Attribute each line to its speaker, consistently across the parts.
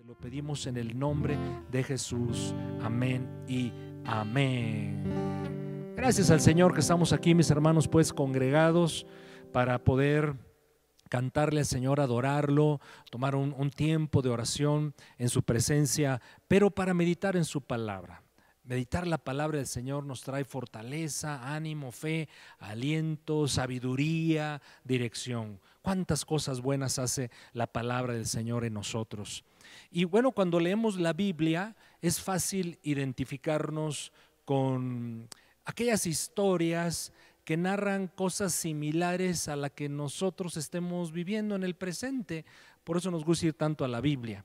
Speaker 1: Lo pedimos en el nombre de Jesús. Amén y amén. Gracias al Señor que estamos aquí, mis hermanos, pues congregados para poder cantarle al Señor, adorarlo, tomar un tiempo de oración en su presencia, pero para meditar en su palabra. Meditar la palabra del Señor nos trae fortaleza, ánimo, fe, aliento, sabiduría, dirección. Cuántas cosas buenas hace la palabra del Señor en nosotros. Y bueno, cuando leemos la Biblia es fácil identificarnos con aquellas historias que narran cosas similares a la que nosotros estemos viviendo en el presente. Por eso nos gusta ir tanto a la Biblia.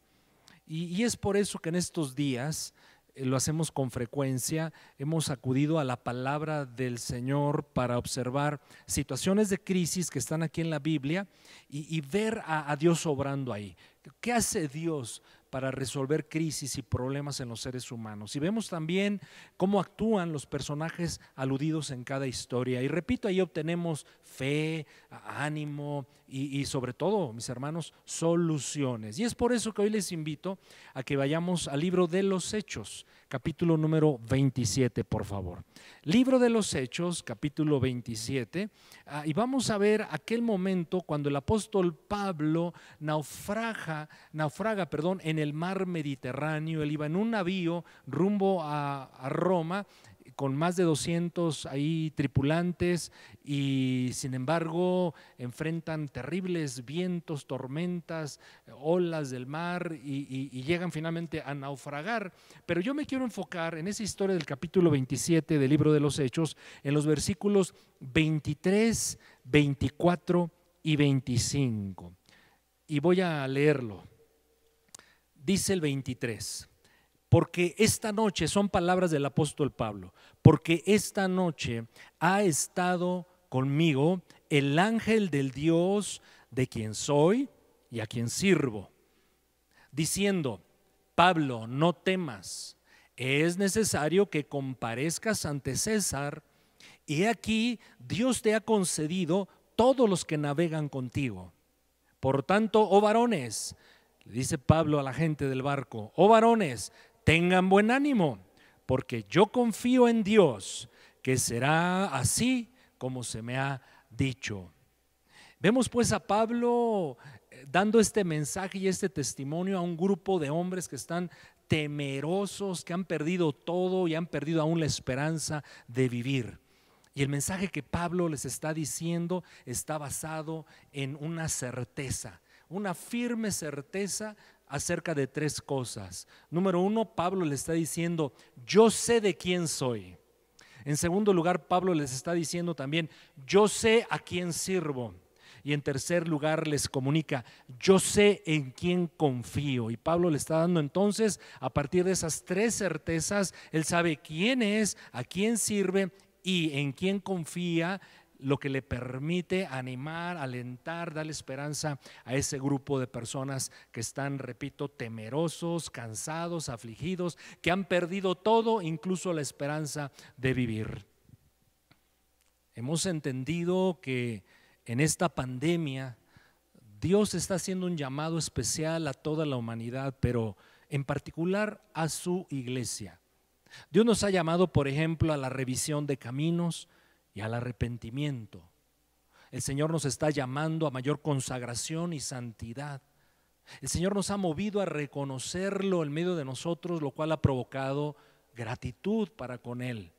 Speaker 1: Y es por eso que en estos días lo hacemos con frecuencia, hemos acudido a la palabra del Señor para observar situaciones de crisis que están aquí en la Biblia y ver a Dios obrando ahí. ¿Qué hace Dios para resolver crisis y problemas en los seres humanos? Y vemos también cómo actúan los personajes aludidos en cada historia. Y repito, ahí obtenemos fe, ánimo y sobre todo, mis hermanos, soluciones. Y es por eso que hoy les invito a que vayamos al libro de los Hechos, capítulo número 27, por favor. Libro de los Hechos, capítulo 27, y vamos a ver aquel momento cuando el apóstol Pablo naufraga, en el mar Mediterráneo. Él iba en un navío rumbo a Roma con más de 200 ahí tripulantes y sin embargo enfrentan terribles vientos, tormentas, olas del mar y llegan finalmente a naufragar. Pero yo me quiero enfocar en esa historia del capítulo 27 del libro de los Hechos, en los versículos 23, 24 y 25. Y voy a leerlo. Dice el 23. Porque esta noche, son palabras del apóstol Pablo, porque esta noche ha estado conmigo el ángel del Dios de quien soy y a quien sirvo, diciendo: Pablo, no temas, es necesario que comparezcas ante César, y aquí Dios te ha concedido todos los que navegan contigo. Por tanto, oh varones, le dice Pablo a la gente del barco, oh varones, tengan buen ánimo, porque yo confío en Dios, que será así como se me ha dicho. Vemos pues a Pablo dando este mensaje y este testimonio a un grupo de hombres que están temerosos, que han perdido todo y han perdido aún la esperanza de vivir. Y el mensaje que Pablo les está diciendo está basado en una certeza, una firme certeza acerca de tres cosas. Número uno, Pablo le está diciendo: yo sé de quién soy. En segundo lugar, Pablo les está diciendo también: yo sé a quién sirvo. Y en tercer lugar les comunica: yo sé en quién confío. Y Pablo le está dando entonces, a partir de esas tres certezas, él sabe quién es, a quién sirve y en quién confía, lo que le permite animar, alentar, darle esperanza a ese grupo de personas que están, repito, temerosos, cansados, afligidos, que han perdido todo, incluso la esperanza de vivir. Hemos entendido que en esta pandemia Dios está haciendo un llamado especial a toda la humanidad, pero en particular a su iglesia. Dios nos ha llamado, por ejemplo, a la revisión de caminos y al arrepentimiento. El Señor nos está llamando a mayor consagración y santidad. El Señor nos ha movido a reconocerlo en medio de nosotros, lo cual ha provocado gratitud para con Él.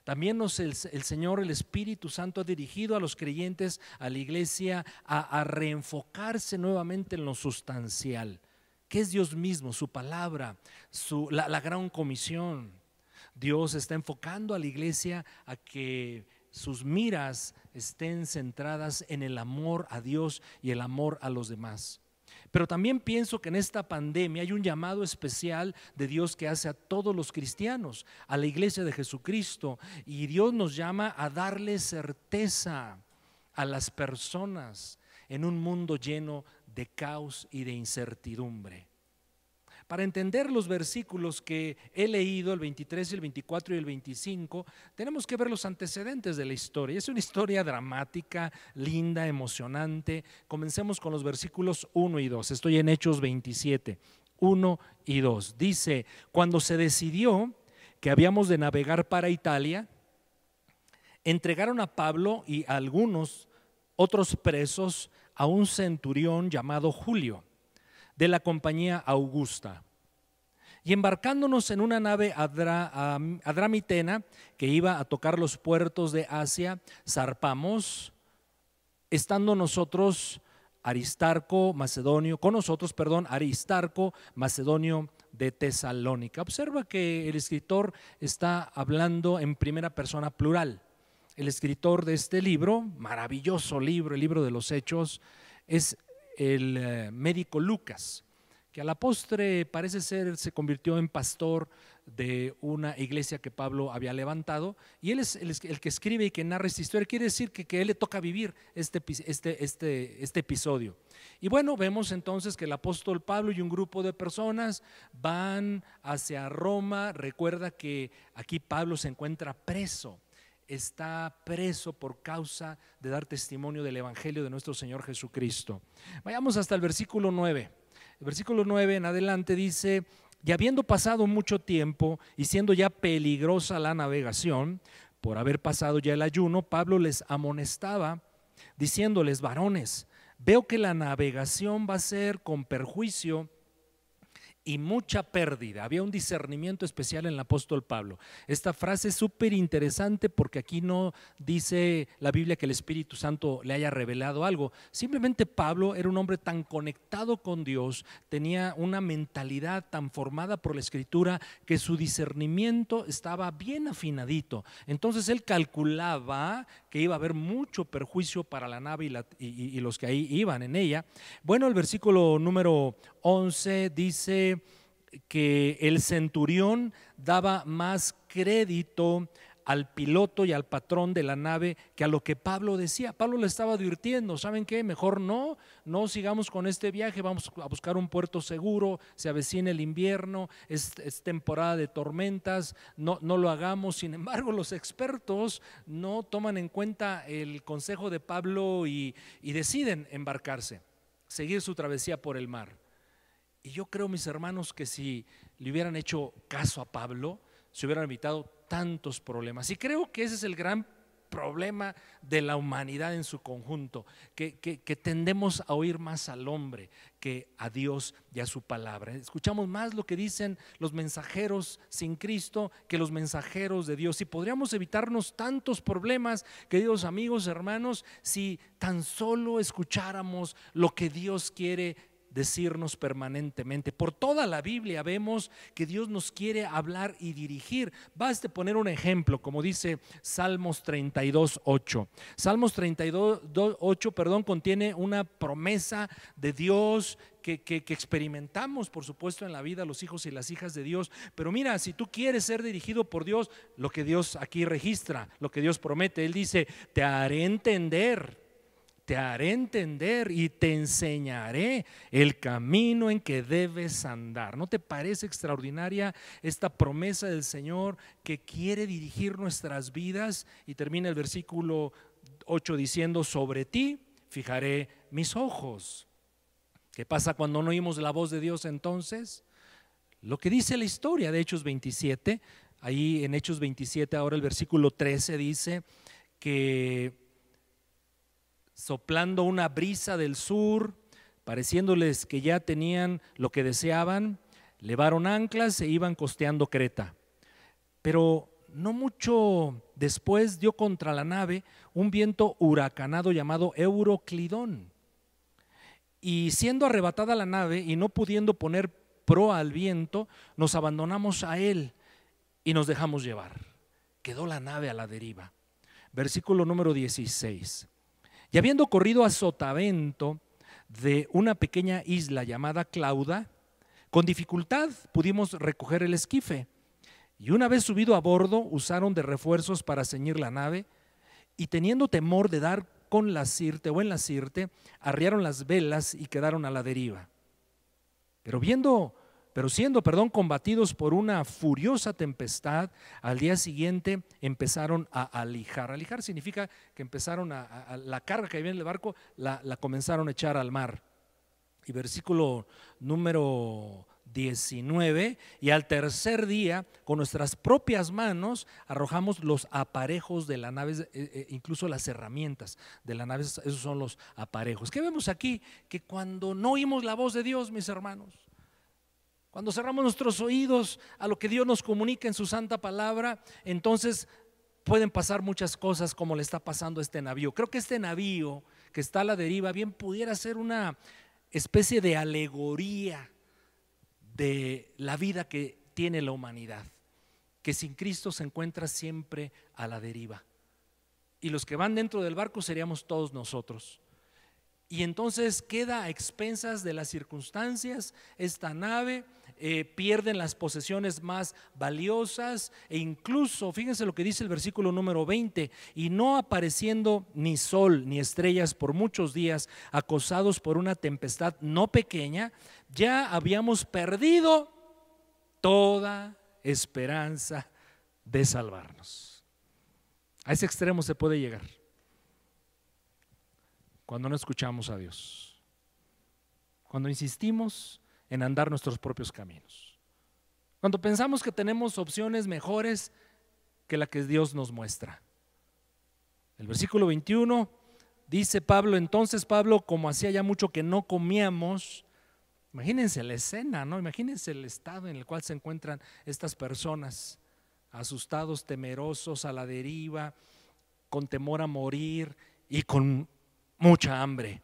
Speaker 1: También el Señor, el Espíritu Santo, ha dirigido a los creyentes, a la iglesia, a reenfocarse nuevamente en lo sustancial, que es Dios mismo, su palabra, la gran comisión. Dios está enfocando a la iglesia a que sus miras estén centradas en el amor a Dios y el amor a los demás. Pero también pienso que en esta pandemia hay un llamado especial de Dios que hace a todos los cristianos, a la iglesia de Jesucristo, y Dios nos llama a darle certeza a las personas en un mundo lleno de caos y de incertidumbre. Para entender los versículos que he leído, el 23, el 24 y el 25, tenemos que ver los antecedentes de la historia. Es una historia dramática, linda, emocionante. Comencemos con los versículos 1 y 2. Estoy en Hechos 27, 1 y 2. Dice: cuando se decidió que habíamos de navegar para Italia, entregaron a Pablo y a algunos otros presos a un centurión llamado Julio, de la compañía Augusta. Y embarcándonos en una nave adramitena que iba a tocar los puertos de Asia, zarpamos, estando nosotros Aristarco Macedonio de Tesalónica. Observa que el escritor está hablando en primera persona plural. El escritor de este libro, maravilloso libro, el libro de los Hechos, es el médico Lucas, que a la postre parece ser se convirtió en pastor de una iglesia que Pablo había levantado, y él es el que escribe y que narra esta historia. Quiere decir que a él le toca vivir este episodio. Y bueno, vemos entonces que el apóstol Pablo y un grupo de personas van hacia Roma. Recuerda que aquí Pablo se encuentra preso. Está preso por causa de dar testimonio del evangelio de nuestro Señor Jesucristo. Vayamos hasta el versículo 9. El versículo 9 en adelante dice: y habiendo pasado mucho tiempo y siendo ya peligrosa la navegación, por haber pasado ya el ayuno, Pablo les amonestaba, diciéndoles: varones, veo que la navegación va a ser con perjuicio y mucha pérdida. Había un discernimiento especial en el apóstol Pablo. Esta frase es súper interesante porque aquí no dice la Biblia que el Espíritu Santo le haya revelado algo. Simplemente Pablo era un hombre tan conectado con Dios, tenía una mentalidad tan formada por la Escritura, que su discernimiento estaba bien afinadito. Entonces él calculaba que iba a haber mucho perjuicio para la nave y los que ahí iban en ella. Bueno, el versículo número 11 dice que el centurión daba más crédito al piloto y al patrón de la nave que a lo que Pablo decía. Pablo le estaba advirtiendo: ¿saben qué? Mejor no sigamos con este viaje, vamos a buscar un puerto seguro, se avecina el invierno, es temporada de tormentas, no lo hagamos. Sin embargo, los expertos no toman en cuenta el consejo de Pablo y deciden embarcarse, seguir su travesía por el mar. Y yo creo, mis hermanos, que si le hubieran hecho caso a Pablo, se hubieran evitado tantos problemas. Y creo que ese es el gran problema de la humanidad en su conjunto, que tendemos a oír más al hombre que a Dios y a su palabra. Escuchamos más lo que dicen los mensajeros sin Cristo que los mensajeros de Dios. Y podríamos evitarnos tantos problemas, queridos amigos, hermanos, si tan solo escucháramos lo que Dios quiere decirnos permanentemente. Por toda la Biblia vemos que Dios nos quiere hablar y dirigir. Basta poner un ejemplo, como dice Salmos 32:8. Salmos 32:8, contiene una promesa de Dios que experimentamos, por supuesto, en la vida los hijos y las hijas de Dios. Pero mira, si tú quieres ser dirigido por Dios, lo que Dios aquí registra, lo que Dios promete, Él dice: te haré entender y te enseñaré el camino en que debes andar. ¿No te parece extraordinaria esta promesa del Señor que quiere dirigir nuestras vidas? Y termina el versículo 8 diciendo: sobre ti fijaré mis ojos. ¿Qué pasa cuando no oímos la voz de Dios entonces? Lo que dice la historia de Hechos 27, ahí en Hechos 27, ahora el versículo 13 dice que soplando una brisa del sur, pareciéndoles que ya tenían lo que deseaban, levaron anclas e iban costeando Creta. Pero no mucho después dio contra la nave un viento huracanado llamado Euroclidón. Y siendo arrebatada la nave y no pudiendo poner proa al viento, nos abandonamos a él y nos dejamos llevar. Quedó la nave a la deriva. Versículo número 16. Y habiendo corrido a sotavento de una pequeña isla llamada Clauda, con dificultad pudimos recoger el esquife. Y una vez subido a bordo, usaron de refuerzos para ceñir la nave, y teniendo temor de dar con la sirte o en la sirte, arriaron las velas y quedaron a la deriva. Pero siendo combatidos por una furiosa tempestad, al día siguiente empezaron a alijar. Alijar significa que empezaron a la carga que había en el barco, la comenzaron a echar al mar. Y versículo número 19, y al tercer día con nuestras propias manos arrojamos los aparejos de la nave, incluso las herramientas de la nave, esos son los aparejos. ¿Qué vemos aquí? Que cuando no oímos la voz de Dios, mis hermanos, cuando cerramos nuestros oídos a lo que Dios nos comunica en su santa palabra, entonces pueden pasar muchas cosas como le está pasando a este navío. Creo que este navío que está a la deriva bien pudiera ser una especie de alegoría de la vida que tiene la humanidad, que sin Cristo se encuentra siempre a la deriva. Y los que van dentro del barco seríamos todos nosotros. Y entonces queda a expensas de las circunstancias esta nave, pierden las posesiones más valiosas e incluso, fíjense lo que dice el versículo número 20, y no apareciendo ni sol ni estrellas por muchos días, acosados por una tempestad no pequeña, ya habíamos perdido toda esperanza de salvarnos. A ese extremo se puede llegar cuando no escuchamos a Dios, cuando insistimos en andar nuestros propios caminos, cuando pensamos que tenemos opciones mejores que la que Dios nos muestra. El versículo 21 dice Pablo: entonces Pablo, como hacía ya mucho que no comíamos, imagínense la escena, ¿no? Imagínense el estado en el cual se encuentran estas personas, asustados, temerosos, a la deriva, con temor a morir y con mucha hambre.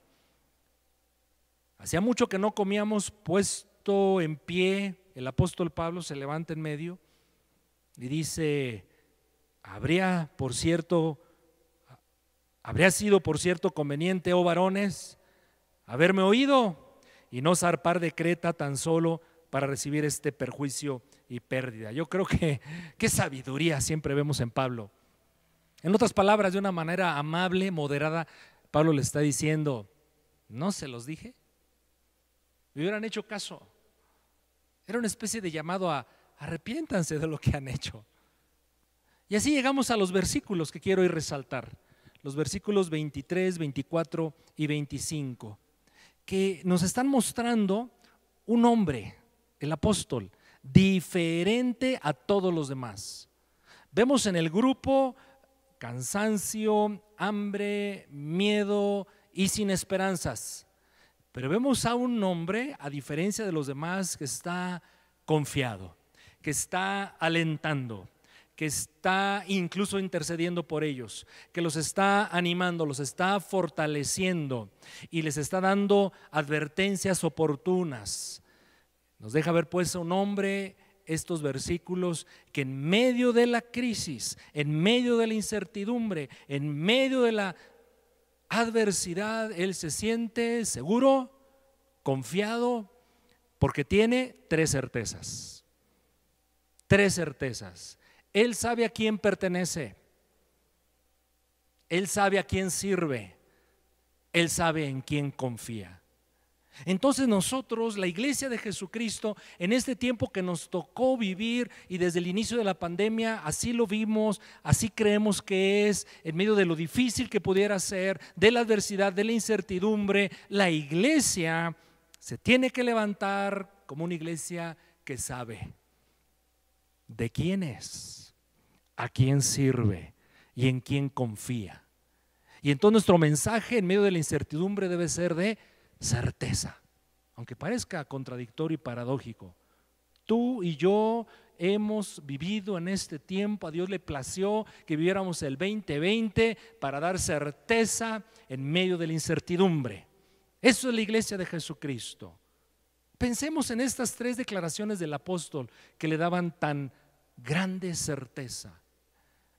Speaker 1: Hacía mucho que no comíamos. Puesto en pie, el apóstol Pablo se levanta en medio y dice: habría sido por cierto conveniente, oh varones, haberme oído y no zarpar de Creta tan solo para recibir este perjuicio y pérdida. Yo creo que qué sabiduría siempre vemos en Pablo. En otras palabras, de una manera amable, moderada, Pablo le está diciendo: ¿no se los dije? Me hubieran hecho caso. Era una especie de llamado a arrepiéntanse de lo que han hecho. Y así llegamos a los versículos que quiero hoy resaltar, los versículos 23, 24 y 25, que nos están mostrando un hombre, el apóstol, diferente a todos los demás. Vemos en el grupo cansancio, hambre, miedo y sin esperanzas. Pero vemos a un hombre, a diferencia de los demás, que está confiado, que está alentando, que está incluso intercediendo por ellos, que los está animando, los está fortaleciendo y les está dando advertencias oportunas. Nos deja ver pues a un hombre, estos versículos, que en medio de la crisis, en medio de la incertidumbre, en medio de la adversidad, él se siente seguro, confiado, porque tiene tres certezas. Tres certezas. Él sabe a quién pertenece, él sabe a quién sirve, él sabe en quién confía. Entonces nosotros, la iglesia de Jesucristo, en este tiempo que nos tocó vivir y desde el inicio de la pandemia, así lo vimos, así creemos que es, en medio de lo difícil que pudiera ser, de la adversidad, de la incertidumbre, la iglesia se tiene que levantar como una iglesia que sabe de quién es, a quién sirve y en quién confía. Y entonces nuestro mensaje en medio de la incertidumbre debe ser de certeza, aunque parezca contradictorio y paradójico. Tú y yo hemos vivido en este tiempo, a Dios le plació que viviéramos el 2020 para dar certeza en medio de la incertidumbre. Eso es la iglesia de Jesucristo. Pensemos en estas tres declaraciones del apóstol que le daban tan grande certeza.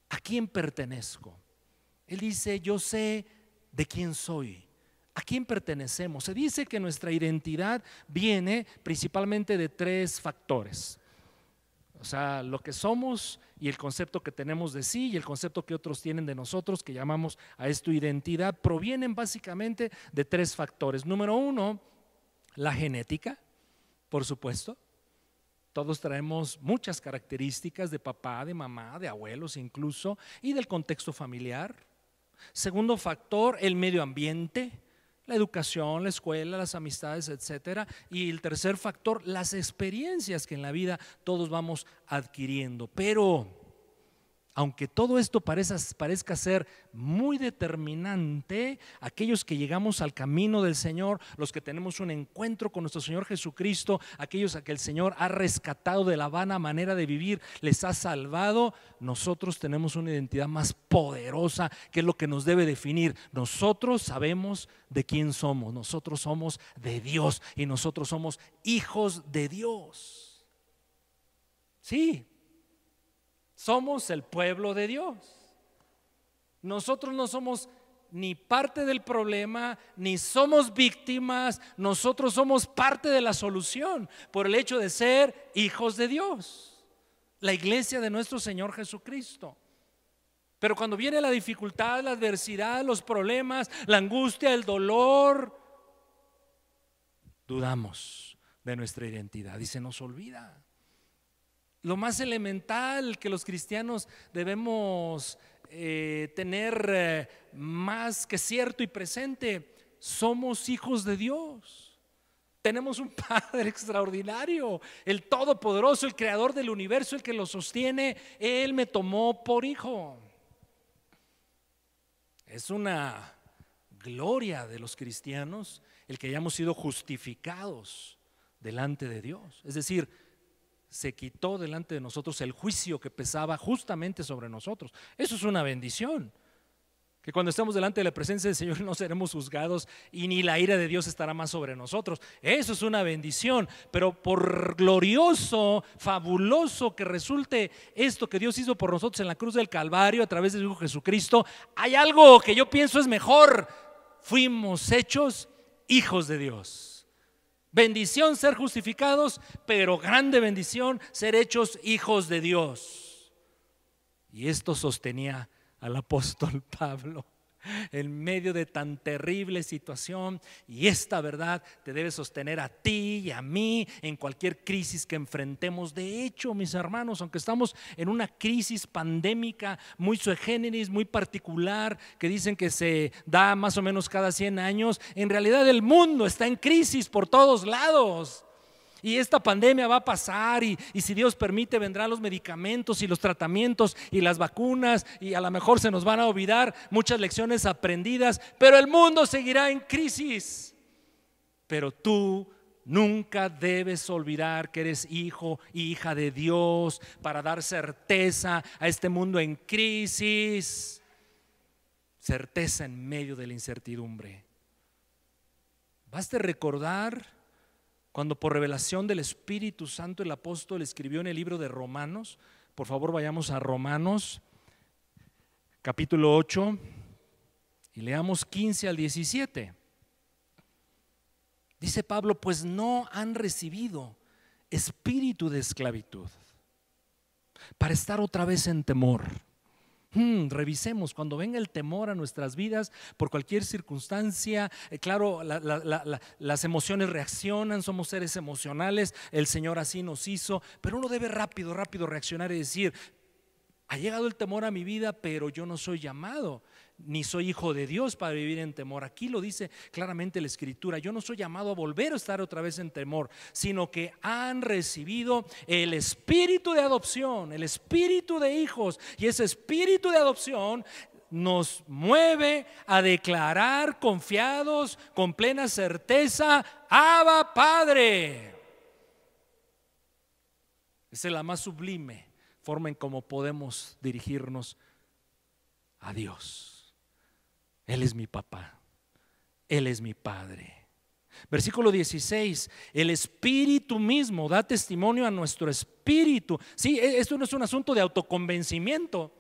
Speaker 1: ¿A quién pertenezco? Él dice: yo sé de quién soy. ¿A quién pertenecemos? Se dice que nuestra identidad viene principalmente de tres factores. O sea, lo que somos y el concepto que tenemos de sí y el concepto que otros tienen de nosotros, que llamamos a esto identidad, provienen básicamente de tres factores. Número uno, la genética, por supuesto. Todos traemos muchas características de papá, de mamá, de abuelos incluso, y del contexto familiar. Segundo factor, el medio ambiente. La educación, la escuela, las amistades, etcétera. Y el tercer factor, las experiencias que en la vida todos vamos adquiriendo. Pero aunque todo esto parezca ser muy determinante, aquellos que llegamos al camino del Señor, los que tenemos un encuentro con nuestro Señor Jesucristo, aquellos a que el Señor ha rescatado de la vana manera de vivir, les ha salvado, nosotros tenemos una identidad más poderosa, que es lo que nos debe definir. Nosotros sabemos de quién somos, nosotros somos de Dios y nosotros somos hijos de Dios. Sí. Somos el pueblo de Dios. Nosotros no somos ni parte del problema, ni somos víctimas. Nosotros somos parte de la solución por el hecho de ser hijos de Dios, la iglesia de nuestro Señor Jesucristo. Pero cuando viene la dificultad, la adversidad, los problemas, la angustia, el dolor, dudamos de nuestra identidad y se nos olvida. Lo más elemental que los cristianos debemos tener más que cierto y presente: somos hijos de Dios. Tenemos un Padre extraordinario, el Todopoderoso, el Creador del universo, el que lo sostiene. Él me tomó por hijo. Es una gloria de los cristianos el que hayamos sido justificados delante de Dios. Es decir, se quitó delante de nosotros el juicio que pesaba justamente sobre nosotros. Eso es una bendición, que cuando estemos delante de la presencia del Señor no seremos juzgados y ni la ira de Dios estará más sobre nosotros. Eso es una bendición. Pero por glorioso, fabuloso que resulte esto que Dios hizo por nosotros en la cruz del Calvario a través de su Hijo Jesucristo, hay algo que yo pienso es mejor: fuimos hechos hijos de Dios. Bendición ser justificados, pero grande bendición ser hechos hijos de Dios. Y esto sostenía al apóstol Pablo en medio de tan terrible situación, y esta verdad te debe sostener a ti y a mí en cualquier crisis que enfrentemos. De hecho, mis hermanos, aunque estamos en una crisis pandémica muy sui generis, muy particular, que dicen que se da más o menos cada 100 años, en realidad el mundo está en crisis por todos lados. Y esta pandemia va a pasar y si Dios permite vendrán los medicamentos y los tratamientos y las vacunas, y a lo mejor se nos van a olvidar muchas lecciones aprendidas, pero el mundo seguirá en crisis. Pero tú nunca debes olvidar que eres hijo y hija de Dios para dar certeza a este mundo en crisis, certeza en medio de la incertidumbre. Baste recordar cuando por revelación del Espíritu Santo el apóstol escribió en el libro de Romanos. Por favor, vayamos a Romanos capítulo 8 y leamos 15 al 17. Dice Pablo: pues no han recibido espíritu de esclavitud para estar otra vez en temor. Revisemos cuando venga el temor a nuestras vidas por cualquier circunstancia. Claro, las emociones reaccionan, somos seres emocionales, el Señor así nos hizo, pero uno debe rápido reaccionar y decir: ha llegado el temor a mi vida, pero yo no soy llamado ni soy hijo de Dios para vivir en temor. Aquí lo dice claramente la Escritura: yo no soy llamado a volver a estar otra vez en temor, sino que han recibido el espíritu de adopción, el espíritu de hijos, y ese espíritu de adopción nos mueve a declarar confiados, con plena certeza: Abba, Padre. Esa es la más sublime forma en cómo podemos dirigirnos a Dios. Él es mi papá, Él es mi Padre. Versículo 16: el Espíritu mismo da testimonio a nuestro espíritu. Sí, esto no es un asunto de autoconvencimiento.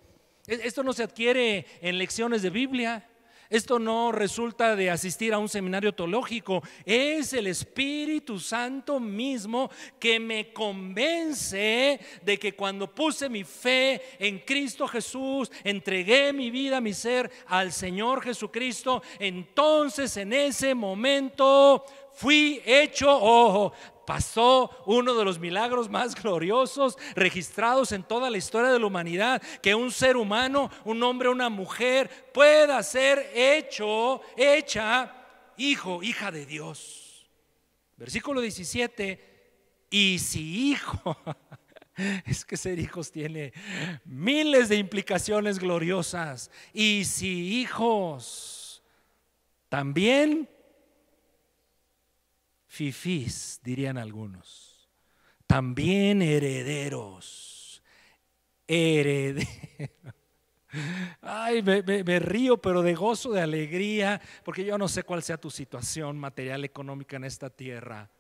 Speaker 1: Esto no se adquiere en lecciones de Biblia. Esto no resulta de asistir a un seminario teológico. Es el Espíritu Santo mismo que me convence de que cuando puse mi fe en Cristo Jesús, entregué mi vida, mi ser al Señor Jesucristo, entonces en ese momento fui hecho, pasó uno de los milagros más gloriosos registrados en toda la historia de la humanidad: que un ser humano, un hombre o una mujer, pueda ser hecha hijo, hija de Dios. Versículo 17, y si hijo, es que ser hijos tiene miles de implicaciones gloriosas. Y si hijos, también fifís, dirían algunos, también herederos. Ay, me río, pero de gozo, de alegría, porque yo no sé cuál sea tu situación material, económica en esta tierra.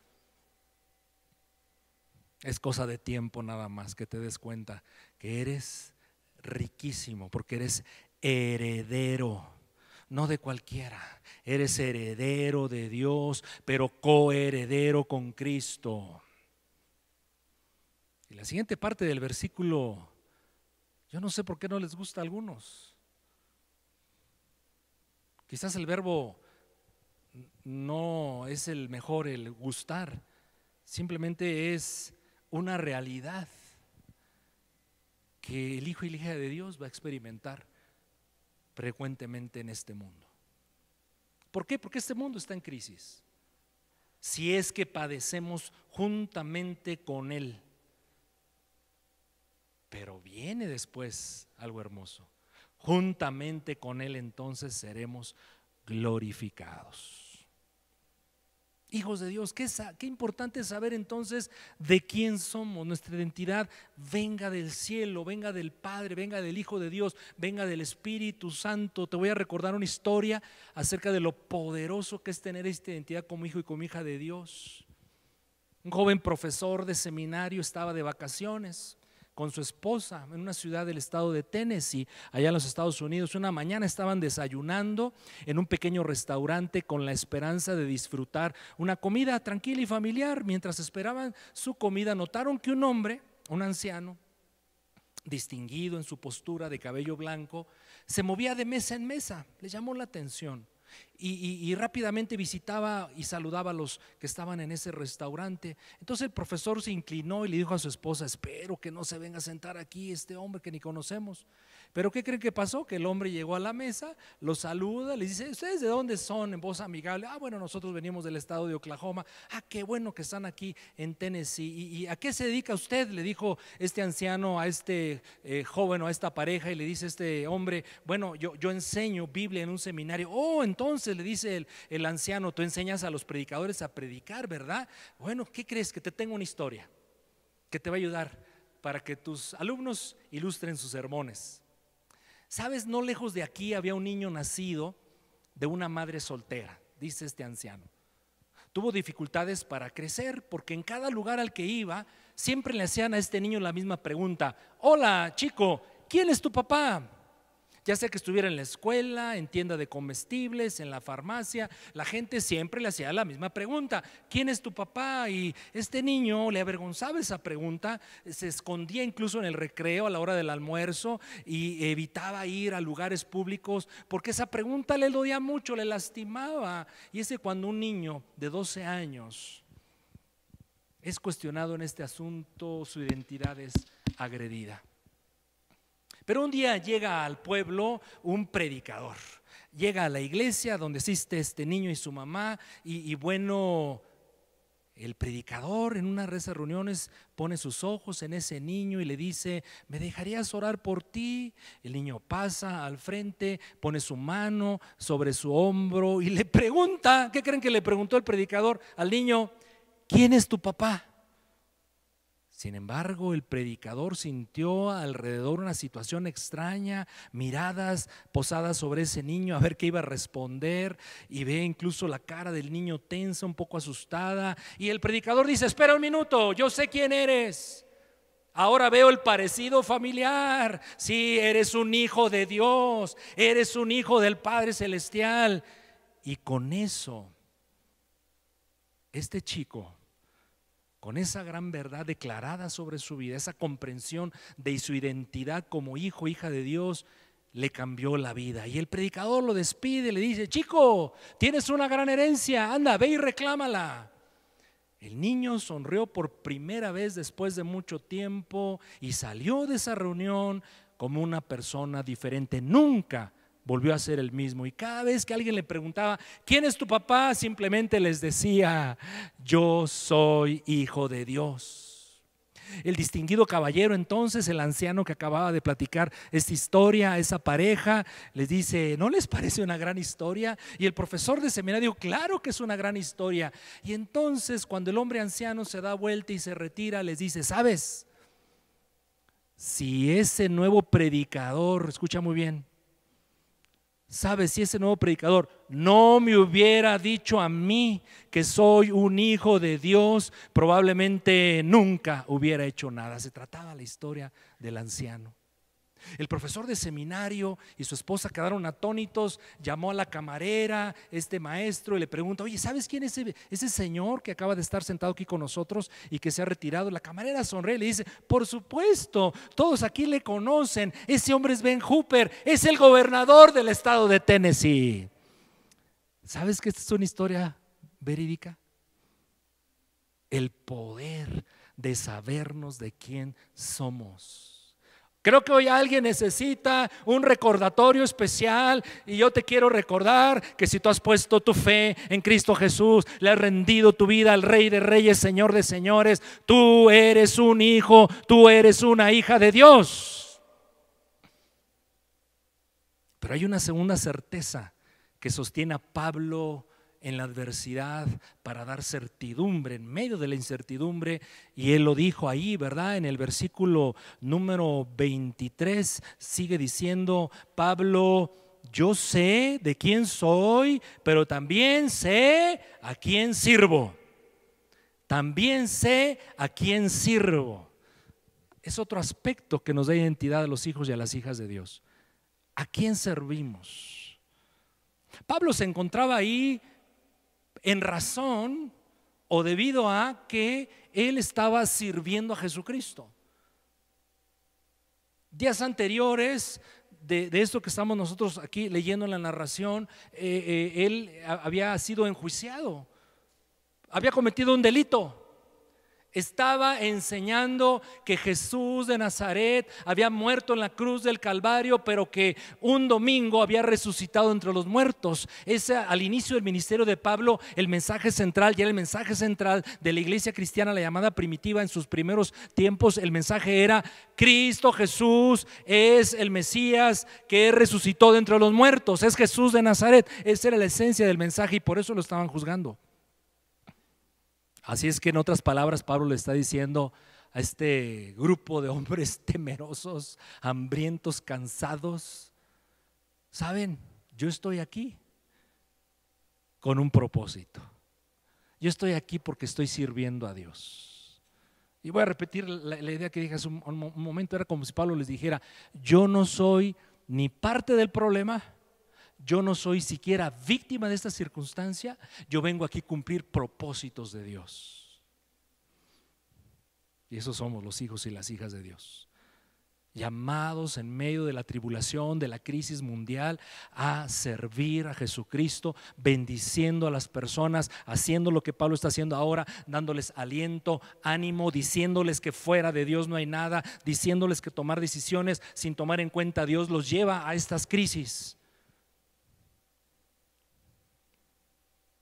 Speaker 1: Es cosa de tiempo nada más que te des cuenta que eres riquísimo, porque eres heredero, no de cualquiera. Eres heredero de Dios, pero coheredero con Cristo. Y la siguiente parte del versículo, yo no sé por qué no les gusta a algunos. Quizás el verbo no es el mejor, el gustar. Simplemente es una realidad que el hijo y la hija de Dios va a experimentar frecuentemente en este mundo. ¿Por qué? Porque este mundo está en crisis. Si es que padecemos juntamente con Él. Pero viene después algo hermoso. Juntamente con Él entonces seremos glorificados. Hijos de Dios, qué importante es saber entonces de quién somos. Nuestra identidad venga del cielo, venga del Padre, venga del Hijo de Dios, venga del Espíritu Santo. Te voy a recordar una historia acerca de lo poderoso que es tener esta identidad como hijo y como hija de Dios. Un joven profesor de seminario estaba de vacaciones con su esposa en una ciudad del estado de Tennessee, allá en los Estados Unidos. Una mañana estaban desayunando en un pequeño restaurante con la esperanza de disfrutar una comida tranquila y familiar. Mientras esperaban su comida, notaron que un hombre, un anciano, distinguido en su postura, de cabello blanco, se movía de mesa en mesa. Les llamó la atención. Y rápidamente visitaba y saludaba a los que estaban en ese restaurante. Entonces el profesor se inclinó y le dijo a su esposa: espero que no se venga a sentar aquí este hombre que ni conocemos. Pero ¿qué creen que pasó? Que el hombre llegó a la mesa, lo saluda, le dice: ¿ustedes de dónde son? En voz amigable. Bueno, nosotros venimos del estado de Oklahoma. Qué bueno que están aquí en Tennessee. ¿Y a qué se dedica usted? Le dijo este anciano a este joven o a esta pareja, y le dice este hombre: bueno, yo enseño Biblia en un seminario. Entonces le dice el anciano: tú enseñas a los predicadores a predicar, ¿verdad? Bueno, ¿qué crees? Que te tengo una historia que te va a ayudar para que tus alumnos ilustren sus sermones. ¿Sabes? No lejos de aquí había un niño nacido de una madre soltera, dice este anciano. Tuvo dificultades para crecer porque en cada lugar al que iba siempre le hacían a este niño la misma pregunta: hola chico, ¿quién es tu papá? Ya sea que estuviera en la escuela, en tienda de comestibles, en la farmacia, la gente siempre le hacía la misma pregunta: ¿quién es tu papá? Y este niño le avergonzaba esa pregunta, se escondía incluso en el recreo a la hora del almuerzo y evitaba ir a lugares públicos porque esa pregunta le dolía mucho, le lastimaba. Y es que cuando un niño de 12 años es cuestionado en este asunto, su identidad es agredida. Pero un día llega al pueblo un predicador, llega a la iglesia donde asiste este niño y su mamá, y bueno, el predicador en una de esas reuniones pone sus ojos en ese niño y le dice: ¿me dejarías orar por ti? El niño pasa al frente, pone su mano sobre su hombro y le pregunta, ¿qué creen que le preguntó el predicador al niño? ¿Quién es tu papá? Sin embargo, el predicador sintió alrededor una situación extraña, miradas posadas sobre ese niño a ver qué iba a responder, y ve incluso la cara del niño tensa, un poco asustada, y el predicador dice: espera un minuto, yo sé quién eres. Ahora veo el parecido familiar. Sí, eres un hijo de Dios, eres un hijo del Padre Celestial. Y con eso, este chico, con esa gran verdad declarada sobre su vida, esa comprensión de su identidad como hijo, hija de Dios, le cambió la vida. Y el predicador lo despide, le dice: chico, tienes una gran herencia, anda, ve y reclámala. El niño sonrió por primera vez después de mucho tiempo y salió de esa reunión como una persona diferente. Nunca volvió a ser el mismo. Y cada vez que alguien le preguntaba, ¿quién es tu papá?, simplemente les decía, yo soy hijo de Dios. El distinguido caballero, entonces, el anciano que acababa de platicar esta historia a esa pareja, les dice, ¿no les parece una gran historia? Y el profesor de seminario, claro que es una gran historia. Y entonces, cuando el hombre anciano se da vuelta y se retira, les dice, ¿sabes? Si ese nuevo predicador, escucha muy bien, ¿sabes? Si ese nuevo predicador no me hubiera dicho a mí que soy un hijo de Dios, probablemente nunca hubiera hecho nada. Se trataba la historia del anciano. El profesor de seminario y su esposa quedaron atónitos. Llamó a la camarera, este maestro, y le pregunta, oye, ¿sabes quién es ese señor que acaba de estar sentado aquí con nosotros y que se ha retirado? La camarera sonríe y le dice, por supuesto, todos aquí le conocen. Ese hombre es Ben Hooper, es el gobernador del estado de Tennessee. ¿Sabes que esta es una historia verídica? El poder de sabernos de quién somos. Creo que hoy alguien necesita un recordatorio especial, y yo te quiero recordar que si tú has puesto tu fe en Cristo Jesús, le has rendido tu vida al Rey de Reyes, Señor de Señores, tú eres un hijo, tú eres una hija de Dios. Pero hay una segunda certeza que sostiene a Pablo en la adversidad para dar certidumbre en medio de la incertidumbre, y él lo dijo ahí, ¿verdad? En el versículo número 23 sigue diciendo Pablo, yo sé de quién soy, pero también sé a quién sirvo. También sé a quién sirvo. Es otro aspecto que nos da identidad a los hijos y a las hijas de Dios. ¿A quién servimos? Pablo se encontraba ahí en razón o debido a que él estaba sirviendo a Jesucristo. Días anteriores de esto que estamos nosotros aquí leyendo en la narración, él había sido enjuiciado, había cometido un delito. Estaba enseñando que Jesús de Nazaret había muerto en la cruz del Calvario, pero que un domingo había resucitado entre los muertos. Al inicio del ministerio de Pablo, el mensaje central, ya el mensaje central de la iglesia cristiana, la llamada primitiva en sus primeros tiempos, el mensaje era: Cristo Jesús es el Mesías que resucitó de entre los muertos, es Jesús de Nazaret. Esa era la esencia del mensaje, y por eso lo estaban juzgando. Así es que, en otras palabras, Pablo le está diciendo a este grupo de hombres temerosos, hambrientos, cansados: ¿saben? Yo estoy aquí con un propósito. Yo estoy aquí porque estoy sirviendo a Dios. Y voy a repetir la idea que dije hace un momento. Era como si Pablo les dijera: yo no soy ni parte del problema, yo no soy siquiera víctima de esta circunstancia, yo vengo aquí a cumplir propósitos de Dios. Y esos somos los hijos y las hijas de Dios, llamados en medio de la tribulación, de la crisis mundial, a servir a Jesucristo, bendiciendo a las personas, haciendo lo que Pablo está haciendo ahora, dándoles aliento, ánimo, diciéndoles que fuera de Dios no hay nada, diciéndoles que tomar decisiones sin tomar en cuenta a Dios los lleva a estas crisis.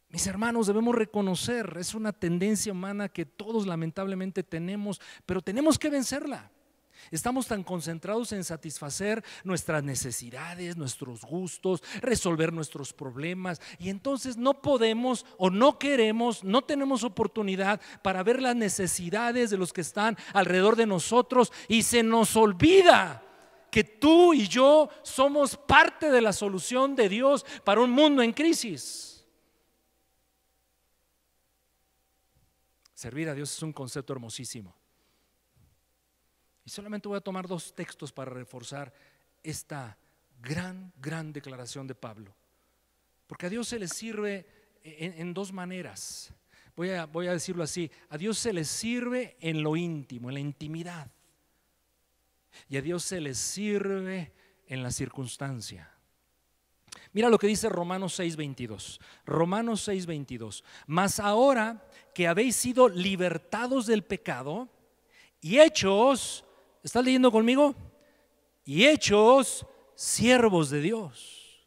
Speaker 1: Mis hermanos, debemos reconocer, es una tendencia humana que todos lamentablemente tenemos, pero tenemos que vencerla. Estamos tan concentrados en satisfacer nuestras necesidades, nuestros gustos, resolver nuestros problemas, y entonces no podemos o no queremos, no tenemos oportunidad para ver las necesidades de los que están alrededor de nosotros, y se nos olvida que tú y yo somos parte de la solución de Dios para un mundo en crisis. Servir a Dios es un concepto hermosísimo. Y solamente voy a tomar dos textos para reforzar esta gran declaración de Pablo. Porque a Dios se le sirve en dos maneras. Voy a decirlo así: a Dios se le sirve en lo íntimo, en la intimidad. Y a Dios se le sirve en la circunstancia. Mira lo que dice Romanos 6:22. Romanos 6:22. Mas ahora que habéis sido libertados del pecado y hechos, ¿estás leyendo conmigo? Y hechos siervos de Dios.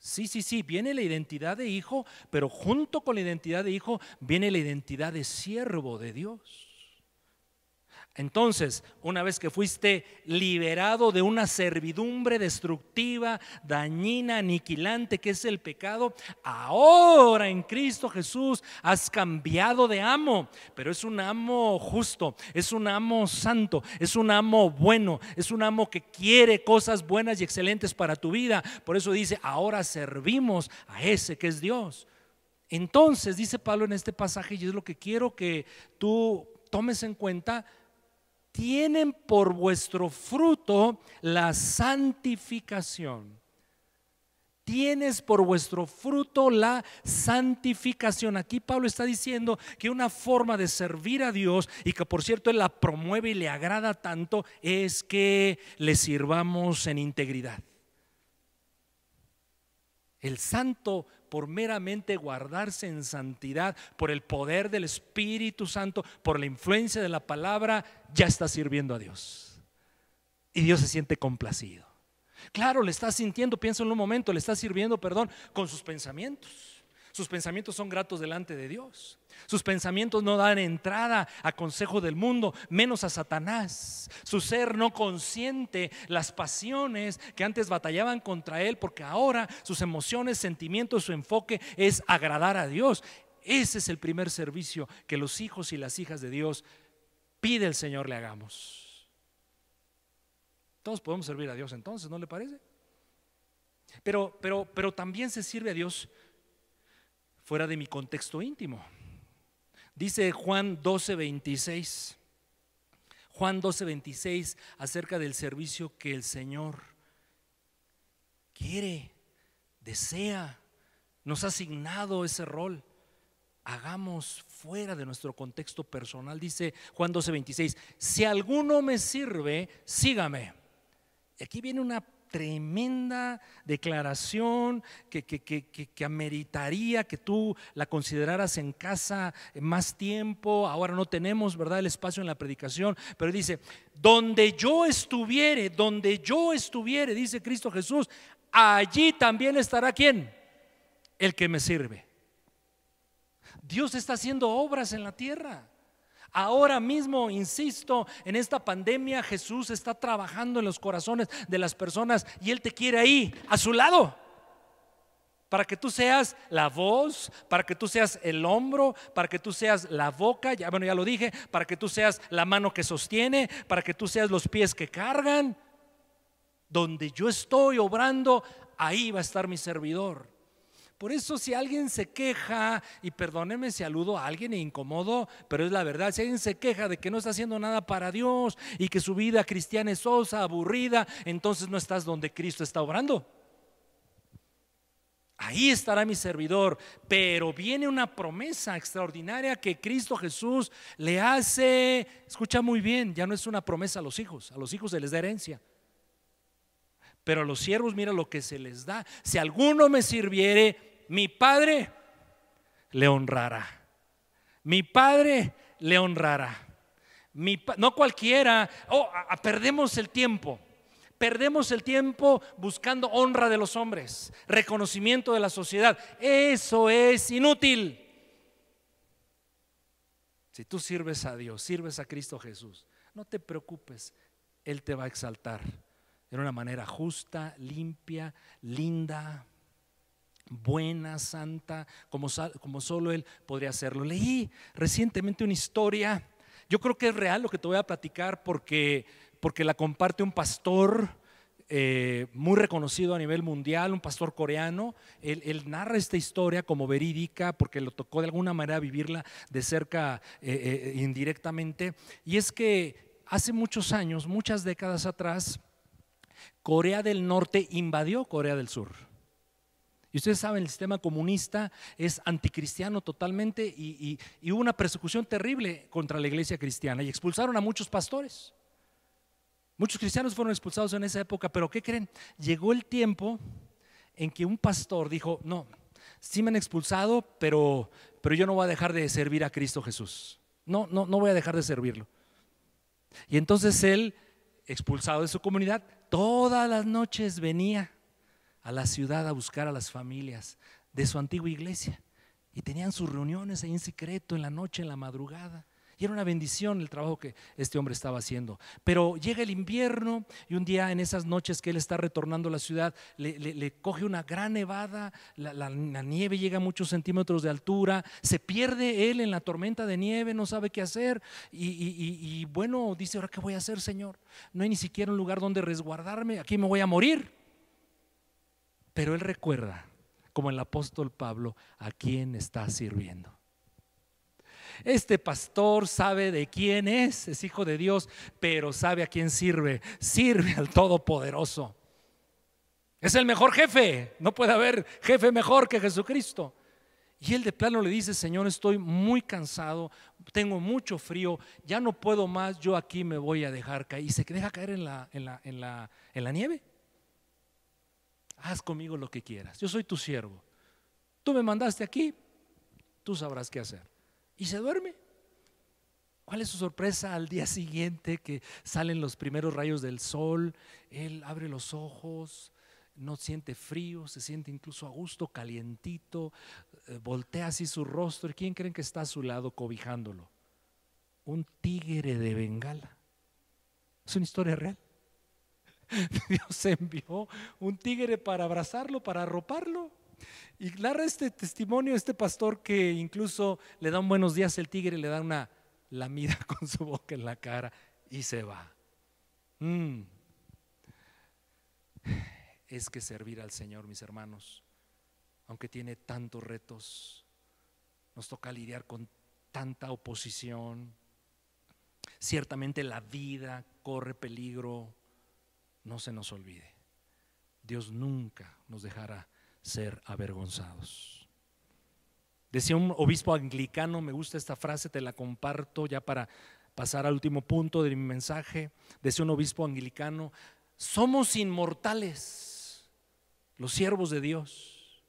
Speaker 1: Sí, sí, sí, viene la identidad de hijo, pero junto con la identidad de hijo viene la identidad de siervo de Dios. Entonces, una vez que fuiste liberado de una servidumbre destructiva, dañina, aniquilante, que es el pecado, ahora en Cristo Jesús has cambiado de amo, pero es un amo justo, es un amo santo, es un amo bueno, es un amo que quiere cosas buenas y excelentes para tu vida. Por eso dice, ahora servimos a ese que es Dios. Entonces, dice Pablo en este pasaje, y es lo que quiero que tú tomes en cuenta: tienen por vuestro fruto la santificación. Tienes por vuestro fruto la santificación. Aquí Pablo está diciendo que una forma de servir a Dios, y que por cierto Él la promueve y le agrada tanto, es que le sirvamos en integridad. El santo, por meramente guardarse en santidad, por el poder del Espíritu Santo, por la influencia de la palabra, ya está sirviendo a Dios. Y Dios se siente complacido. Claro, le está sintiendo, piensa en un momento, le está sirviendo, con sus pensamientos. Sus pensamientos son gratos delante de Dios. Sus pensamientos no dan entrada a consejo del mundo, menos a Satanás. Su ser no consiente las pasiones que antes batallaban contra él, porque ahora sus emociones, sentimientos, su enfoque es agradar a Dios. Ese es el primer servicio que los hijos y las hijas de Dios pide el Señor le hagamos. Todos podemos servir a Dios entonces, ¿no le parece? Pero también se sirve a Dios fuera de mi contexto íntimo. Dice Juan 12:26, Juan 12:26, acerca del servicio que el Señor quiere, desea, nos ha asignado ese rol. Hagamos fuera de nuestro contexto personal. Dice Juan 12:26, si alguno me sirve, sígame. Y aquí viene una tremenda declaración que ameritaría que tú la consideraras en casa más tiempo. Ahora no tenemos, ¿verdad?, el espacio en la predicación, pero dice, donde yo estuviere, dice Cristo Jesús, allí también estará ¿quién? El que me sirve. Dios está haciendo obras en la tierra. Ahora mismo, insisto, en esta pandemia Jesús está trabajando en los corazones de las personas y Él te quiere ahí, a su lado, para que tú seas la voz, para que tú seas el hombro, para que tú seas la boca, ya lo dije, para que tú seas la mano que sostiene, para que tú seas los pies que cargan. Donde yo estoy obrando, ahí va a estar mi servidor. Por eso, si alguien se queja, y perdónenme si aludo a alguien e incomodo, pero es la verdad, si alguien se queja de que no está haciendo nada para Dios y que su vida cristiana es sosa, aburrida, entonces no estás donde Cristo está obrando. Ahí estará mi servidor. Pero viene una promesa extraordinaria que Cristo Jesús le hace. Escucha muy bien, ya no es una promesa a los hijos se les da herencia. Pero a los siervos mira lo que se les da. Si alguno me sirviere, mi Padre le honrará. Mi Padre le honrará. No cualquiera. Perdemos el tiempo. Perdemos el tiempo buscando honra de los hombres, reconocimiento de la sociedad. Eso es inútil. Si tú sirves a Dios, sirves a Cristo Jesús, no te preocupes, Él te va a exaltar de una manera justa, limpia, linda, buena, santa, como solo Él podría hacerlo. Leí recientemente una historia, yo creo que es real lo que te voy a platicar porque la comparte un pastor muy reconocido a nivel mundial, un pastor coreano. Él narra esta historia como verídica porque lo tocó de alguna manera vivirla de cerca, indirectamente. Y es que hace muchos años, muchas décadas atrás, Corea del Norte invadió Corea del Sur. Y ustedes saben, el sistema comunista es anticristiano totalmente y hubo una persecución terrible contra la iglesia cristiana y expulsaron a muchos pastores. Muchos cristianos fueron expulsados en esa época, pero ¿qué creen? Llegó el tiempo en que un pastor dijo, no, sí me han expulsado, pero yo no voy a dejar de servir a Cristo Jesús. No voy a dejar de servirlo. Y entonces él, expulsado de su comunidad, todas las noches venía a la ciudad a buscar a las familias de su antigua iglesia y tenían sus reuniones ahí en secreto, en la noche, en la madrugada. Y era una bendición el trabajo que este hombre estaba haciendo. Pero llega el invierno y un día en esas noches que él está retornando a la ciudad, le coge una gran nevada, la nieve llega a muchos centímetros de altura, se pierde él en la tormenta de nieve, no sabe qué hacer y bueno, dice, ¿ahora qué voy a hacer, Señor? No hay ni siquiera un lugar donde resguardarme, aquí me voy a morir. Pero él recuerda, como el apóstol Pablo, a quién está sirviendo. Este pastor sabe de quién es hijo de Dios, pero sabe a quién sirve. Sirve al Todopoderoso. Es el mejor jefe, no puede haber jefe mejor que Jesucristo. Y él de plano le dice, Señor, estoy muy cansado, tengo mucho frío, ya no puedo más, yo aquí me voy a dejar caer. Y se deja caer en la nieve. Haz conmigo lo que quieras, yo soy tu siervo, tú me mandaste aquí, tú sabrás qué hacer. Y se duerme. ¿Cuál es su sorpresa al día siguiente que salen los primeros rayos del sol? Él abre los ojos, no siente frío, se siente incluso a gusto, calientito, voltea así su rostro. ¿Y quién creen que está a su lado cobijándolo? Un tigre de Bengala. Es una historia real. Dios envió un tigre para abrazarlo, para arroparlo. Y narra este testimonio este pastor que incluso le da un buenos días, el tigre le da una lamida con su boca en la cara y se va. Es que servir al Señor, mis hermanos, aunque tiene tantos retos, nos toca lidiar con tanta oposición. Ciertamente la vida corre peligro, no se nos olvide, Dios nunca nos dejará ser avergonzados. Decía un obispo anglicano, me gusta esta frase, te la comparto ya para pasar al último punto de mi mensaje. Decía un obispo anglicano, somos inmortales, los siervos de Dios,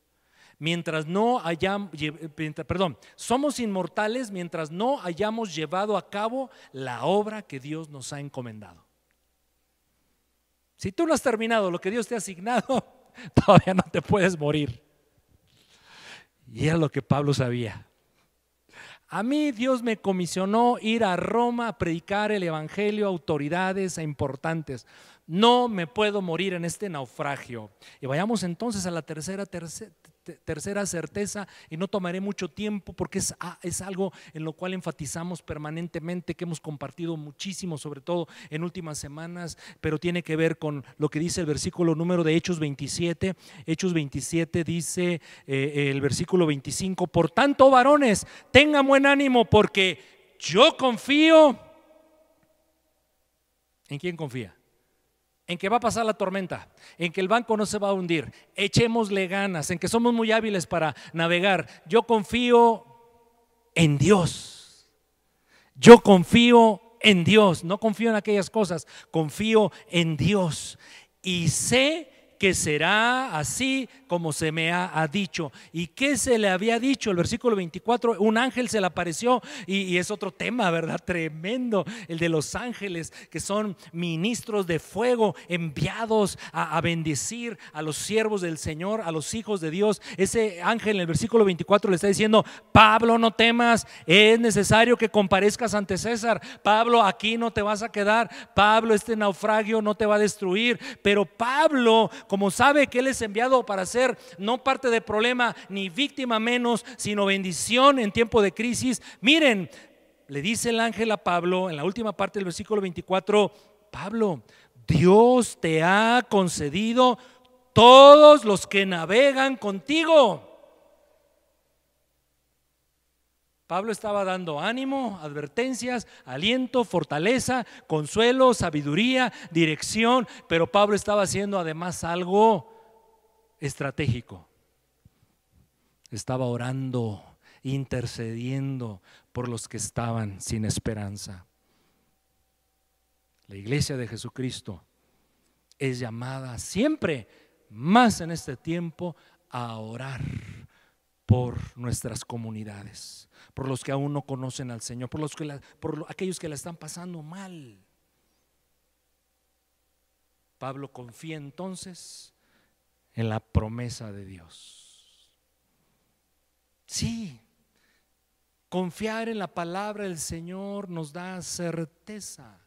Speaker 1: somos inmortales mientras no hayamos llevado a cabo la obra que Dios nos ha encomendado. Si tú no has terminado lo que Dios te ha asignado, todavía no te puedes morir. Y era lo que Pablo sabía. A mí Dios me comisionó ir a Roma a predicar el evangelio a autoridades, a importantes. No me puedo morir en este naufragio. Y vayamos entonces a la tercera certeza, y no tomaré mucho tiempo porque es algo en lo cual enfatizamos permanentemente, que hemos compartido muchísimo, sobre todo en últimas semanas, pero tiene que ver con lo que dice el versículo número de Hechos 27. Hechos 27 dice el versículo 25: por tanto, varones, tengan buen ánimo, porque yo confío. ¿En quién confía? En que va a pasar la tormenta, en que el banco no se va a hundir. Echémosle ganas, en que somos muy hábiles para navegar. Yo confío en Dios. Yo confío en Dios. No confío en aquellas cosas, confío en Dios. Y sé que será así como se me ha dicho. ¿Y qué se le había dicho? El versículo 24, un ángel se le apareció, y es otro tema, ¿verdad? Tremendo, el de los ángeles, que son ministros de fuego enviados a bendecir a los siervos del Señor, a los hijos de Dios. Ese ángel en el versículo 24 le está diciendo: Pablo, no temas, es necesario que comparezcas ante César. Pablo, aquí no te vas a quedar. Pablo, este naufragio no te va a destruir. Pero Pablo, como sabe que él es enviado para ser no parte de problema ni víctima menos, sino bendición en tiempo de crisis, miren, le dice el ángel a Pablo en la última parte del versículo 24: Pablo, Dios te ha concedido todos los que navegan contigo. Pablo estaba dando ánimo, advertencias, aliento, fortaleza, consuelo, sabiduría, dirección, pero Pablo estaba haciendo además algo estratégico. Estaba orando, intercediendo por los que estaban sin esperanza. La iglesia de Jesucristo es llamada siempre, más en este tiempo, a orar por nuestras comunidades, por los que aún no conocen al Señor, por aquellos que la están pasando mal. Pablo confía entonces en la promesa de Dios. Sí, confiar en la palabra del Señor nos da certeza.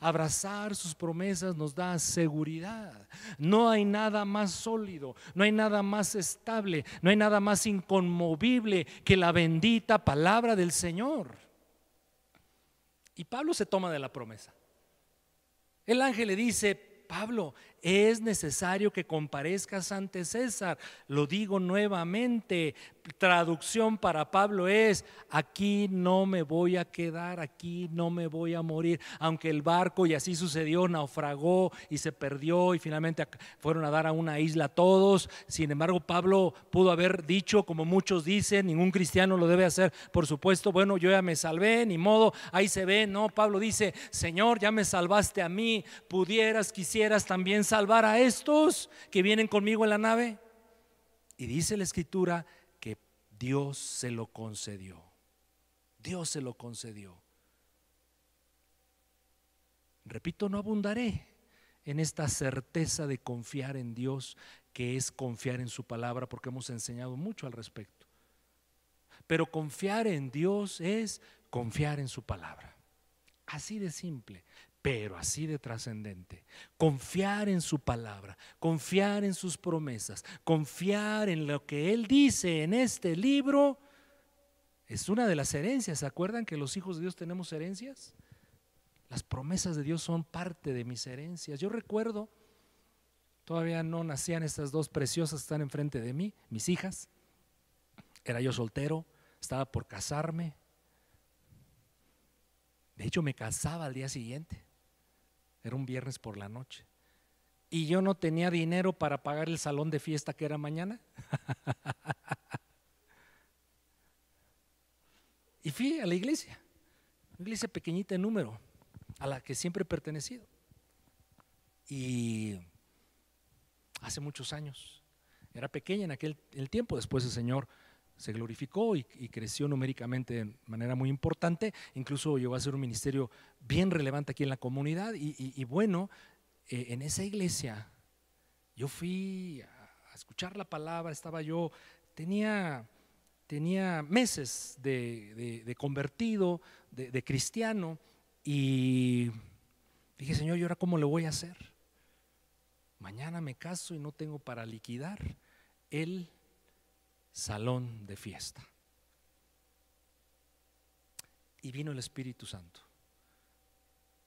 Speaker 1: Abrazar sus promesas nos da seguridad. No hay nada más sólido, no hay nada más estable, no hay nada más inconmovible que la bendita palabra del Señor. Y Pablo se toma de la promesa. El ángel le dice: Pablo, es necesario que comparezcas ante César. Lo digo nuevamente, traducción para Pablo es: aquí no me voy a quedar, aquí no me voy a morir. Aunque el barco, y así sucedió, naufragó y se perdió y finalmente fueron a dar a una isla todos. Sin embargo, Pablo pudo haber dicho, como muchos dicen, ningún cristiano lo debe hacer, por supuesto: bueno, yo ya me salvé, ni modo, ahí se ve. No, Pablo dice: Señor, ya me salvaste a mí, quisieras también salvar a estos que vienen conmigo en la nave. Y dice la Escritura que Dios se lo concedió. Dios se lo concedió. Repito, no abundaré en esta certeza de confiar en Dios, que es confiar en su palabra, porque hemos enseñado mucho al respecto. Pero confiar en Dios es confiar en su palabra. Así de simple, pero así de trascendente. Confiar en su palabra, confiar en sus promesas, confiar en lo que Él dice en este libro, es una de las herencias. ¿Se acuerdan que los hijos de Dios tenemos herencias? Las promesas de Dios son parte de mis herencias. Yo recuerdo, todavía no nacían estas dos preciosas que están enfrente de mí, mis hijas. Era yo soltero, estaba por casarme. De hecho, me casaba al día siguiente. Era un viernes por la noche. Y yo no tenía dinero para pagar el salón de fiesta que era mañana. Y fui a la iglesia, una iglesia pequeñita en número, a la que siempre he pertenecido. Y hace muchos años, era pequeña en aquel el tiempo. Después el Señor se glorificó y creció numéricamente de manera muy importante. Incluso llegó a ser un ministerio bien relevante aquí en la comunidad. Y bueno, en esa iglesia yo fui a escuchar la palabra. Tenía meses de convertido, de cristiano, y dije: Señor, ¿y ahora cómo le voy a hacer? Mañana me caso y no tengo para liquidar el salón de fiesta. Y vino el Espíritu Santo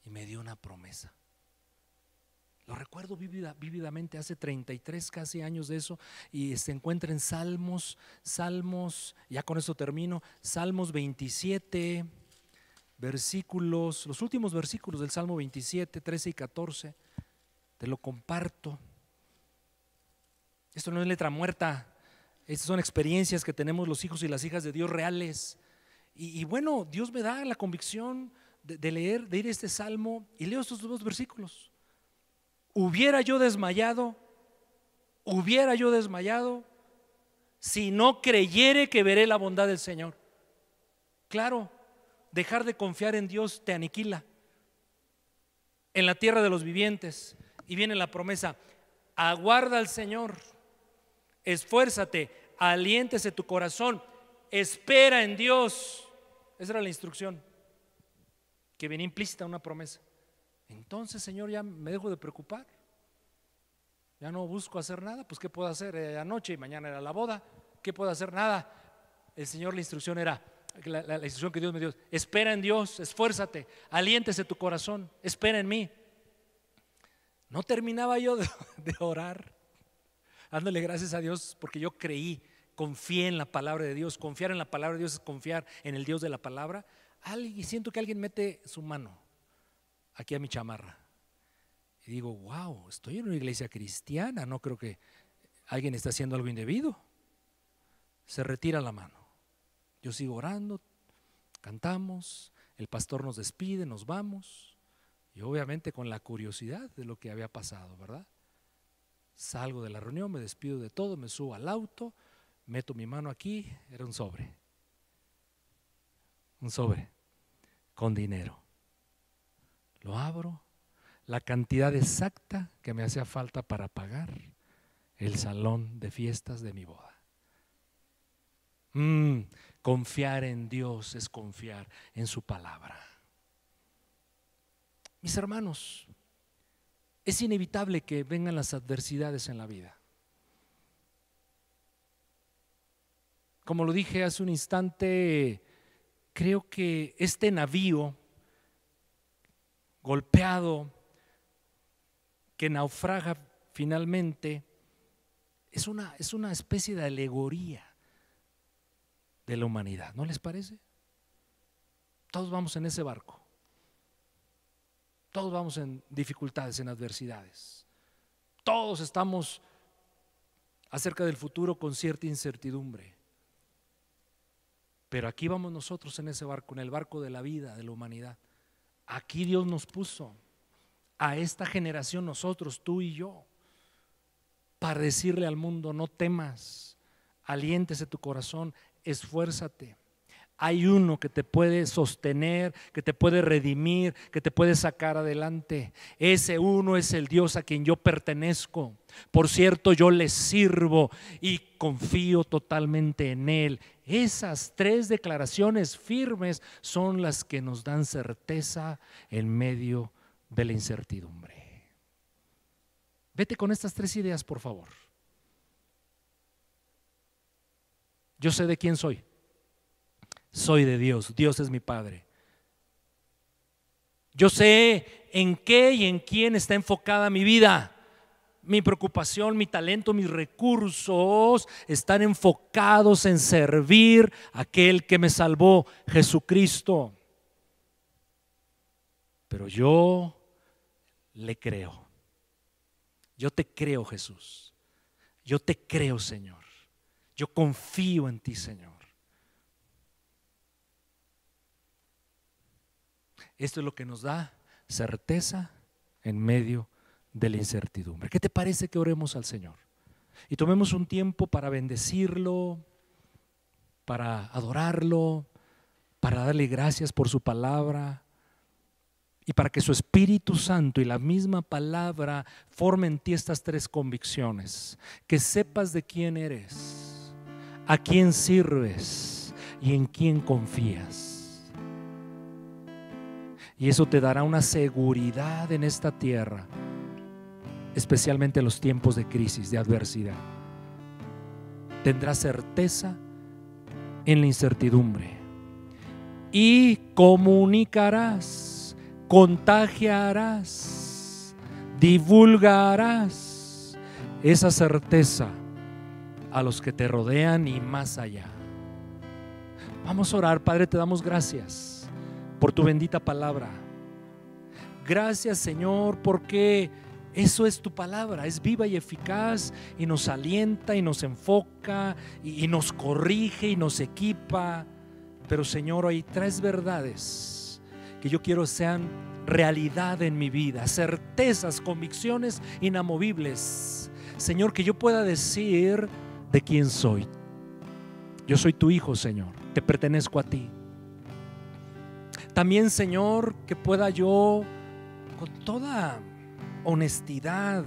Speaker 1: y me dio una promesa. Lo recuerdo vívidamente, hace 33 casi años de eso, y se encuentra en Salmos, ya con esto termino, Salmos 27, versículos, los últimos versículos del Salmo 27, 13 y 14, te lo comparto. Esto no es letra muerta, estas son experiencias que tenemos los hijos y las hijas de Dios reales. Y bueno, Dios me da la convicción de ir a este salmo, y leo estos dos versículos. Hubiera yo desmayado si no creyere que veré la bondad del Señor. Claro, dejar de confiar en Dios te aniquila en la tierra de los vivientes. Y viene la promesa: aguarda al Señor, esfuérzate, aliéntese tu corazón, espera en Dios. Esa era la instrucción que venía implícita, una promesa. Entonces, Señor, ya me dejo de preocupar, ya no busco hacer nada. Pues ¿qué puedo hacer? Anoche y mañana era la boda. ¿Qué puedo hacer? Nada. El Señor, la instrucción era, la instrucción que Dios me dio: espera en Dios, esfuérzate, aliéntese tu corazón, espera en mí. No terminaba yo de orar dándole gracias a Dios, porque yo confié en la palabra de Dios. Confiar en la palabra de Dios es confiar en el Dios de la palabra. Y siento que alguien mete su mano aquí a mi chamarra y digo: wow, estoy en una iglesia cristiana, no creo que alguien esté haciendo algo indebido. Se retira la mano, yo sigo orando, cantamos, el pastor nos despide, nos vamos, y obviamente con la curiosidad de lo que había pasado, ¿verdad? Salgo de la reunión, me despido de todo, me subo al auto, meto mi mano aquí. Era un sobre con dinero. Lo abro, la cantidad exacta que me hacía falta para pagar el salón de fiestas de mi boda. Confiar en Dios es confiar en su palabra. Mis hermanos, es inevitable que vengan las adversidades en la vida. Como lo dije hace un instante, creo que este navío golpeado, que naufraga finalmente, es una especie de alegoría de la humanidad, ¿no les parece? Todos vamos en ese barco, todos vamos en dificultades, en adversidades, todos estamos acerca del futuro con cierta incertidumbre. Pero aquí vamos nosotros en ese barco, en el barco de la vida, de la humanidad. Aquí Dios nos puso a esta generación, nosotros, tú y yo, para decirle al mundo: no temas, aliéntese tu corazón, esfuérzate. Hay uno que te puede sostener, que te puede redimir, que te puede sacar adelante. Ese uno es el Dios a quien yo pertenezco. Por cierto, yo le sirvo y confío totalmente en Él. Esas tres declaraciones firmes son las que nos dan certeza en medio de la incertidumbre. Vete con estas tres ideas, por favor. Yo sé de quién soy. Soy de Dios, Dios es mi Padre. Yo sé en qué y en quién está enfocada mi vida. Mi preocupación, mi talento, mis recursos están enfocados en servir a aquel que me salvó, Jesucristo. Pero yo le creo. Yo te creo, Jesús. Yo te creo, Señor. Yo confío en ti, Señor. Esto es lo que nos da certeza en medio de la incertidumbre. ¿Qué te parece que oremos al Señor y tomemos un tiempo para bendecirlo, para adorarlo, para darle gracias por su palabra y para que su Espíritu Santo y la misma palabra formen en ti estas tres convicciones? Que sepas de quién eres, a quién sirves y en quién confías. Y eso te dará una seguridad en esta tierra, especialmente en los tiempos de crisis, de adversidad. Tendrás certeza en la incertidumbre y comunicarás, contagiarás, divulgarás esa certeza a los que te rodean y más allá. Vamos a orar. Padre, te damos gracias por tu bendita palabra. Gracias, Señor, porque eso es tu palabra, es viva y eficaz y nos alienta y nos enfoca y nos corrige y nos equipa. Pero, Señor, hay tres verdades que yo quiero sean realidad en mi vida, certezas, convicciones inamovibles. Señor, que yo pueda decir de quién soy. Yo soy tu hijo, Señor, te pertenezco a ti. También, Señor, que pueda yo con toda honestidad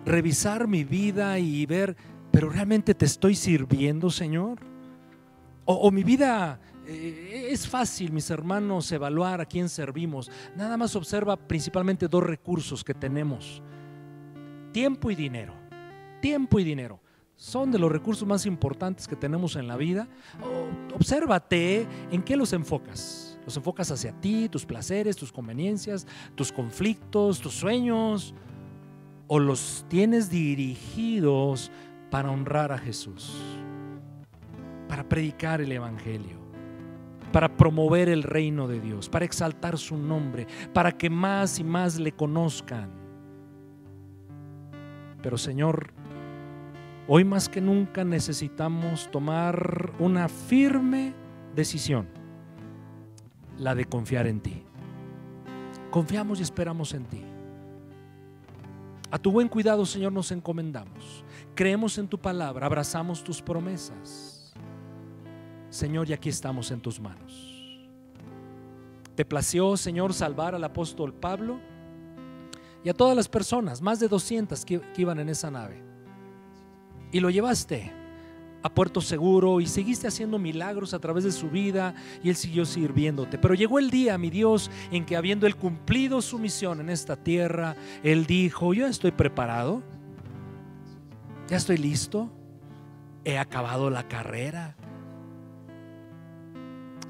Speaker 1: revisar mi vida y ver, pero realmente te estoy sirviendo, Señor. O mi vida es fácil, mis hermanos, evaluar a quién servimos. Nada más observa principalmente dos recursos que tenemos: tiempo y dinero. Tiempo y dinero son de los recursos más importantes que tenemos en la vida. Obsérvate en qué los enfocas. ¿Los enfocas hacia ti, tus placeres, tus conveniencias, tus conflictos, tus sueños? ¿O los tienes dirigidos para honrar a Jesús, para predicar el evangelio, para promover el reino de Dios, para exaltar su nombre, para que más y más le conozcan? Pero, Señor, hoy más que nunca necesitamos tomar una firme decisión: la de confiar en ti. Confiamos y esperamos en ti. A tu buen cuidado, Señor, nos encomendamos. Creemos en tu palabra, abrazamos tus promesas. Señor, y aquí estamos en tus manos. Te plació, Señor, salvar al apóstol Pablo y a todas las personas, más de 200 que iban en esa nave. y lo llevaste a puerto seguro y seguiste haciendo milagros a través de su vida y Él siguió sirviéndote. Pero llegó el día, mi Dios, en que habiendo Él cumplido su misión en esta tierra, Él dijo: yo estoy preparado, ya estoy listo, he acabado la carrera,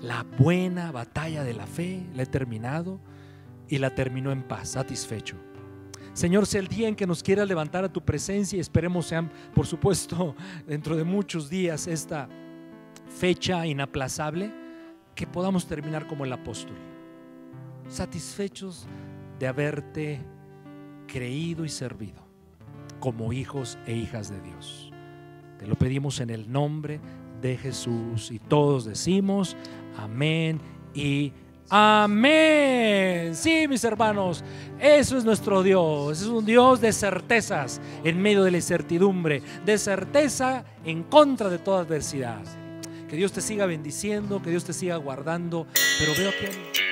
Speaker 1: la buena batalla de la fe la he terminado, y la terminó en paz, satisfecho. Señor, sea el día en que nos quieras levantar a tu presencia, y esperemos sean, por supuesto, dentro de muchos días, esta fecha inaplazable, que podamos terminar como el apóstol, satisfechos de haberte creído y servido como hijos e hijas de Dios. Te lo pedimos en el nombre de Jesús, y todos decimos amén y amén. Sí, mis hermanos, eso es nuestro Dios. Es un Dios de certezas en medio de la incertidumbre, de certeza en contra de toda adversidad. Que Dios te siga bendiciendo, que Dios te siga guardando. Pero veo que